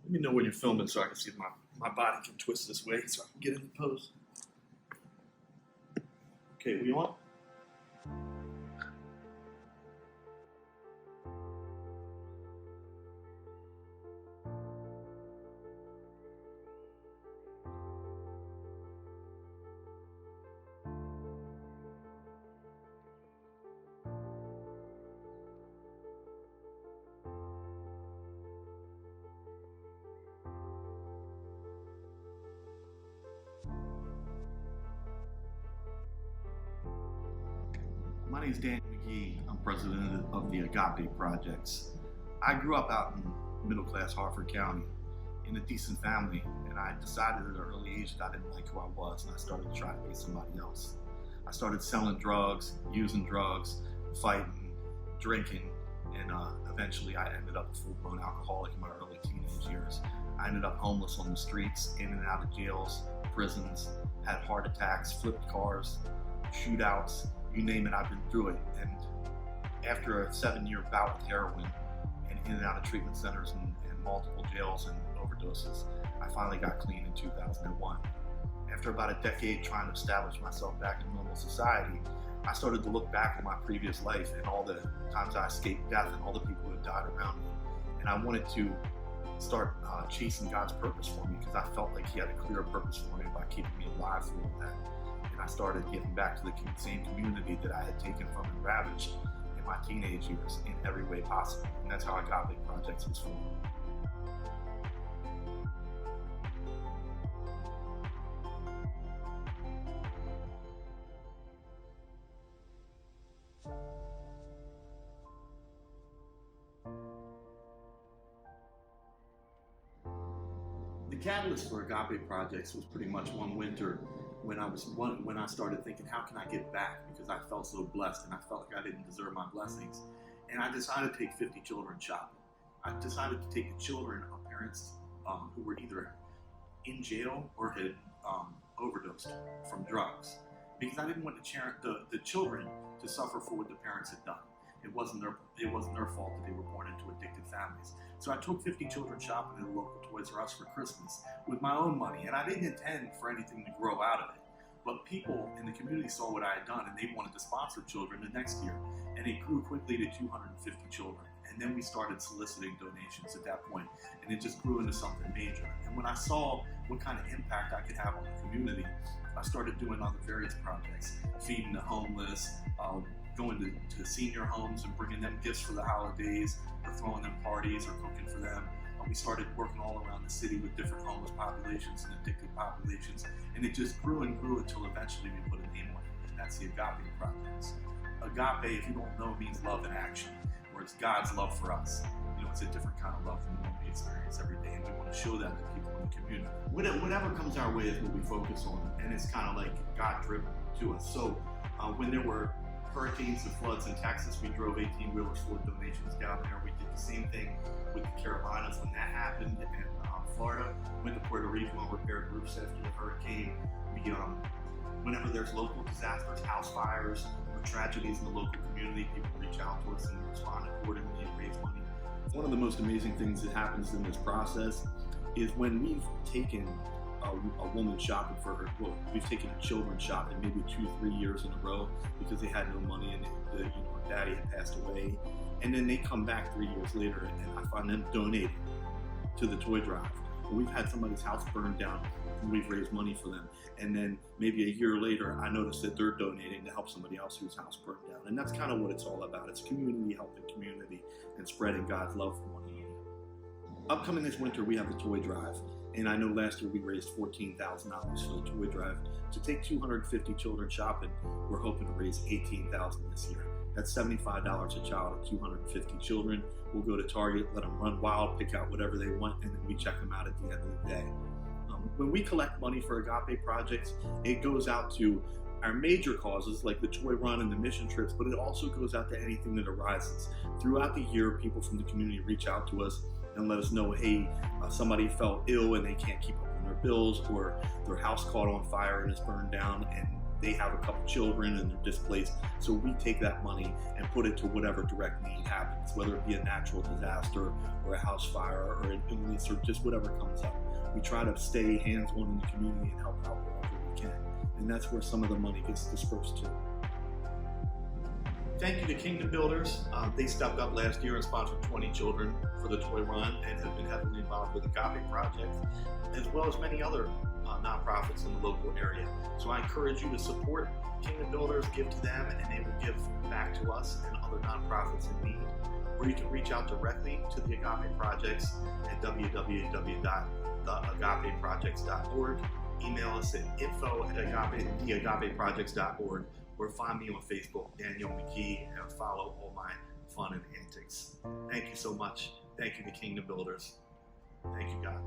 Let me know when you're filming so I can see if my body can twist this way so I can get in the pose. Okay, we on? My name is McGhee. I'm president of the AGAPE projects. I grew up out in middle-class Harford County in a decent family, and I decided at an early age that I didn't like who I was, and I started to try to be somebody else. I started selling drugs, using drugs, fighting, drinking, and eventually I ended up a full-blown alcoholic in my early teenage years. I ended up homeless on the streets, in and out of jails, prisons, had heart attacks, flipped cars, shootouts, you name it, I've been through it. And after a 7-year bout with heroin and in and out of treatment centers and multiple jails and overdoses, I finally got clean in 2001. After about a decade trying to establish myself back in normal society, I started to look back on my previous life and all the times I escaped death and all the people who had died around me. And I wanted to start chasing God's purpose for me, because I felt like He had a clear purpose for me by keeping me alive through all that. And I started giving back to the same community that I had taken from and ravaged in my teenage years in every way possible. And that's how AGAPE Projects was formed. The catalyst for AGAPE Projects was pretty much one winter when I started thinking, how can I give back? Because I felt so blessed and I felt like I didn't deserve my blessings. And I decided to take 50 children shopping. I decided to take the children of parents who were either in jail or had overdosed from drugs, because I didn't want the children to suffer for what the parents had done. It wasn't their fault that they were born into addicted families. So I took 50 children shopping at a local Toys R Us for Christmas with my own money, and I didn't intend for anything to grow out of it. But people in the community saw what I had done, and they wanted to sponsor children the next year, and it grew quickly to 250 children. And then we started soliciting donations at that point, and it just grew into something major. And when I saw what kind of impact I could have on the community, I started doing other various projects, feeding the homeless, going to senior homes and bringing them gifts for the holidays, or throwing them parties or cooking for them. We started working all around the city with different homeless populations and addicted populations, and it just grew and grew until eventually we put a name on it, and that's the AGAPE Projects. AGAPE, if you don't know, means love in action, or it's God's love for us. You know, it's a different kind of love than what we experience every day, and we want to show that to people in the community. Whatever comes our way is what we focus on, and it's kind of like God-driven to us. So when there were hurricanes and floods in Texas, we drove 18-wheelers full of donations down there. We did the same thing with the Carolinas when that happened, and Florida. Went to Puerto Rico and repaired roofs after the hurricane. We, whenever there's local disasters, house fires, or tragedies in the local community, people reach out to us and respond accordingly and raise money. One of the most amazing things that happens in this process is when we've taken a woman shopping for her, well, we've taken a children shopping maybe 2-3 years in a row because they had no money and her daddy had passed away, and then they come back 3 years later and I find them donating to the toy drive. Or we've had somebody's house burned down and we've raised money for them, and then maybe a year later I notice that they're donating to help somebody else whose house burned down. And that's kind of what it's all about. It's community helping community and spreading God's love for one another. Upcoming this winter we have the toy drive. And I know last year we raised $14,000 for the toy drive. To take 250 children shopping, we're hoping to raise $18,000 this year. That's $75 a child of 250 children. We'll go to Target, let them run wild, pick out whatever they want, and then we check them out at the end of the day. When we collect money for AGAPE Projects, it goes out to our major causes like the toy run and the mission trips, but it also goes out to anything that arises. Throughout the year, people from the community reach out to us and let us know, hey, somebody fell ill and they can't keep up on their bills, or their house caught on fire and it's burned down, and they have a couple children and they're displaced. So we take that money and put it to whatever direct need happens, whether it be a natural disaster or a house fire or an illness or just whatever comes up. We try to stay hands-on in the community and help out wherever we can. And that's where some of the money gets dispersed to. Thank you to Kingdom Builders. They stepped up last year and sponsored 20 children for the toy run and have been heavily involved with the AGAPE project, as well as many other nonprofits in the local area. So I encourage you to support Kingdom Builders, give to them, and they will give back to us and other nonprofits in need. Or you can reach out directly to the AGAPE projects at www.theagapeprojects.org. Email us at info@theagapeprojects.org, or find me on Facebook, Daniel McGhee, and follow all my fun and antics. Thank you so much. Thank you to Kingdom Builders. Thank you, God.